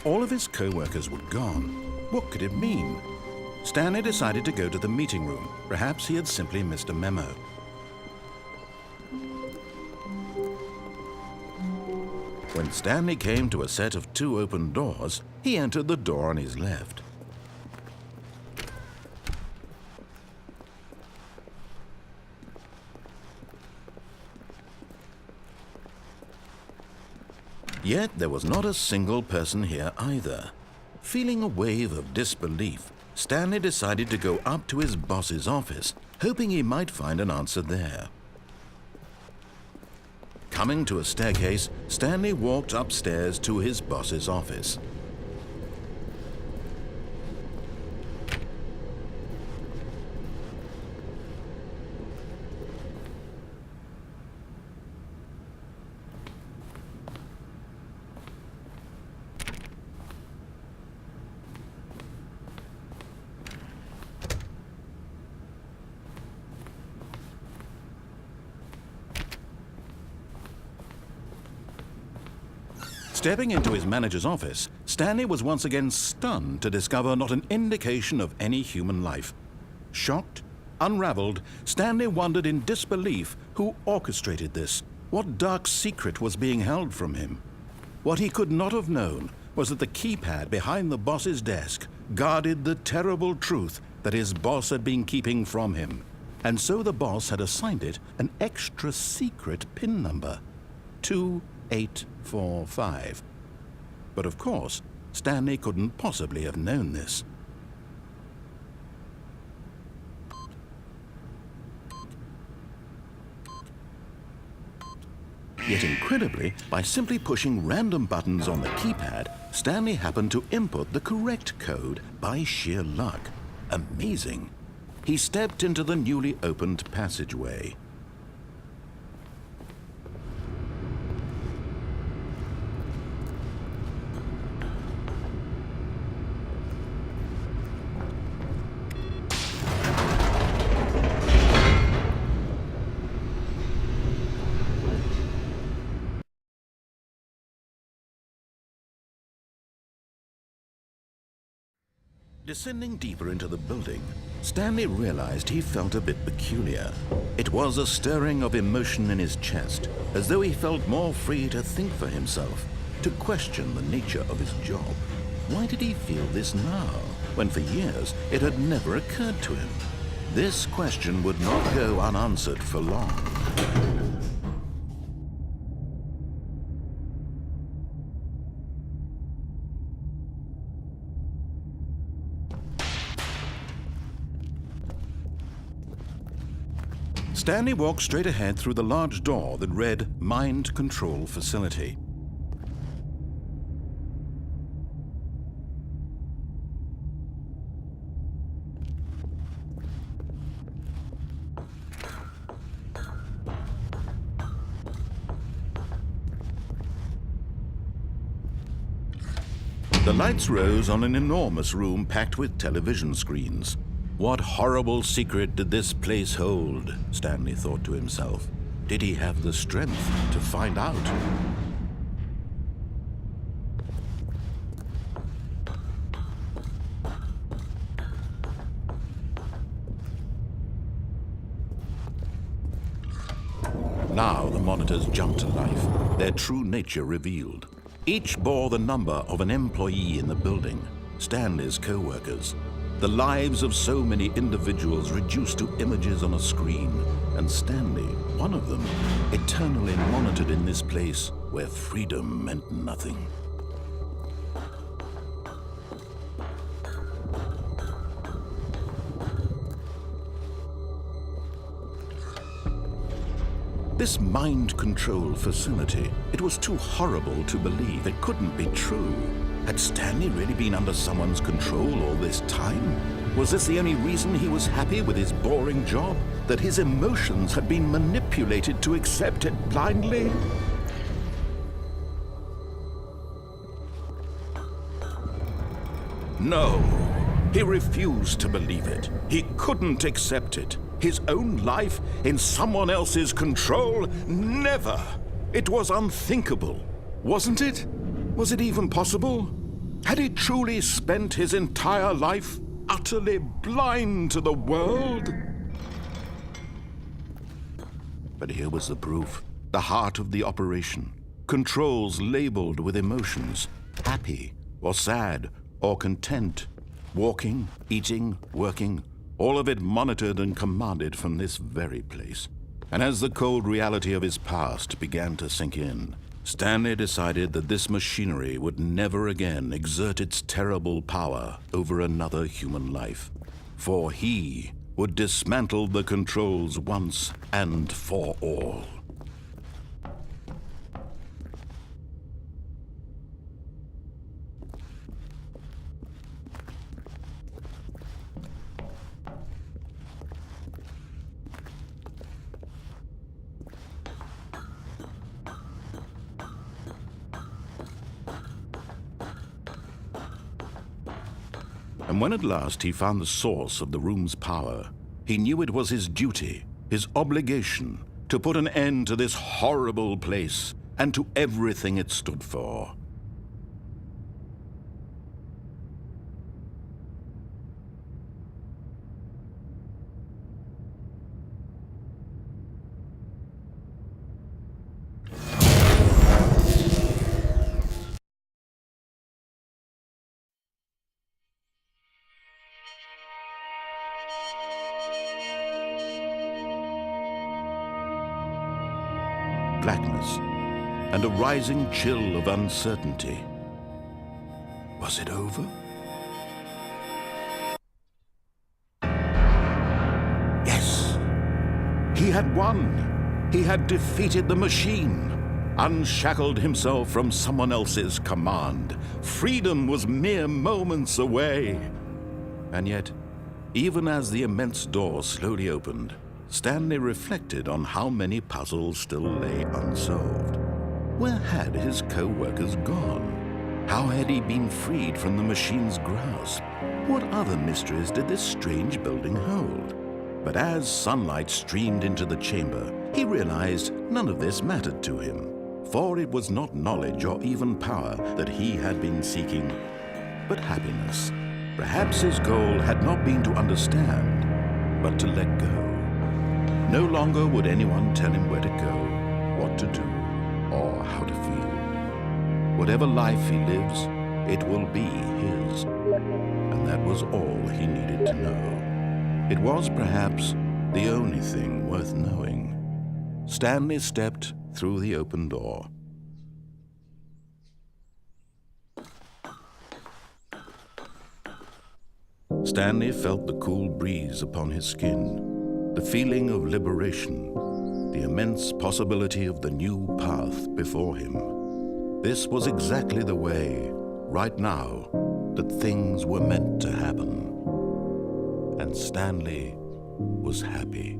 All of his co-workers were gone. What could it mean? Stanley decided to go to the meeting room. Perhaps he had simply missed a memo. When Stanley came to a set of 2 open doors, he entered the door on his left. Yet there was not a single person here either. Feeling a wave of disbelief, Stanley decided to go up to his boss's office, hoping he might find an answer there. Coming to a staircase, Stanley walked upstairs to his boss's office. Stepping into his manager's office, Stanley was once again stunned to discover not an indication of any human life. Shocked, unraveled, Stanley wondered in disbelief who orchestrated this, what dark secret was being held from him. What he could not have known was that the keypad behind the boss's desk guarded the terrible truth that his boss had been keeping from him, and so the boss had assigned it an extra secret PIN number, 2845. But of course, Stanley couldn't possibly have known this. Yet incredibly, by simply pushing random buttons on the keypad, Stanley happened to input the correct code by sheer luck. Amazing. He stepped into the newly opened passageway. Descending deeper into the building, Stanley realized he felt a bit peculiar. It was a stirring of emotion in his chest, as though he felt more free to think for himself, to question the nature of his job. Why did he feel this now, when for years it had never occurred to him? This question would not go unanswered for long. Stanley walked straight ahead through the large door that read Mind Control Facility. The lights rose on an enormous room packed with television screens. What horrible secret did this place hold? Stanley thought to himself. Did he have the strength to find out? Now the monitors jumped to life, their true nature revealed. Each bore the number of an employee in the building, Stanley's co-workers. The lives of so many individuals reduced to images on a screen, and Stanley, one of them, eternally monitored in this place where freedom meant nothing. This mind control facility, it was too horrible to believe. It couldn't be true. Had Stanley really been under someone's control all this time? Was this the only reason he was happy with his boring job? That his emotions had been manipulated to accept it blindly? No, he refused to believe it. He couldn't accept it. His own life in someone else's control? Never! It was unthinkable, wasn't it? Was it even possible? Had he truly spent his entire life utterly blind to the world? But here was the proof, the heart of the operation. Controls labeled with emotions, happy or sad or content, walking, eating, working, all of it monitored and commanded from this very place. And as the cold reality of his past began to sink in, Stanley decided that this machinery would never again exert its terrible power over another human life, for he would dismantle the controls once and for all. And when at last he found the source of the room's power, he knew it was his duty, his obligation, to put an end to this horrible place and to everything it stood for. Blackness, and a rising chill of uncertainty. Was it over? Yes! He had won! He had defeated the machine, unshackled himself from someone else's command. Freedom was mere moments away. And yet, even as the immense door slowly opened, Stanley reflected on how many puzzles still lay unsolved. Where had his co-workers gone? How had he been freed from the machine's grasp? What other mysteries did this strange building hold? But as sunlight streamed into the chamber, he realized none of this mattered to him, for it was not knowledge or even power that he had been seeking, but happiness. Perhaps his goal had not been to understand, but to let go. No longer would anyone tell him where to go, what to do, or how to feel. Whatever life he lives, it will be his. And that was all he needed to know. It was perhaps the only thing worth knowing. Stanley stepped through the open door. Stanley felt the cool breeze upon his skin, the feeling of liberation, the immense possibility of the new path before him. This was exactly the way, right now, that things were meant to happen. And Stanley was happy.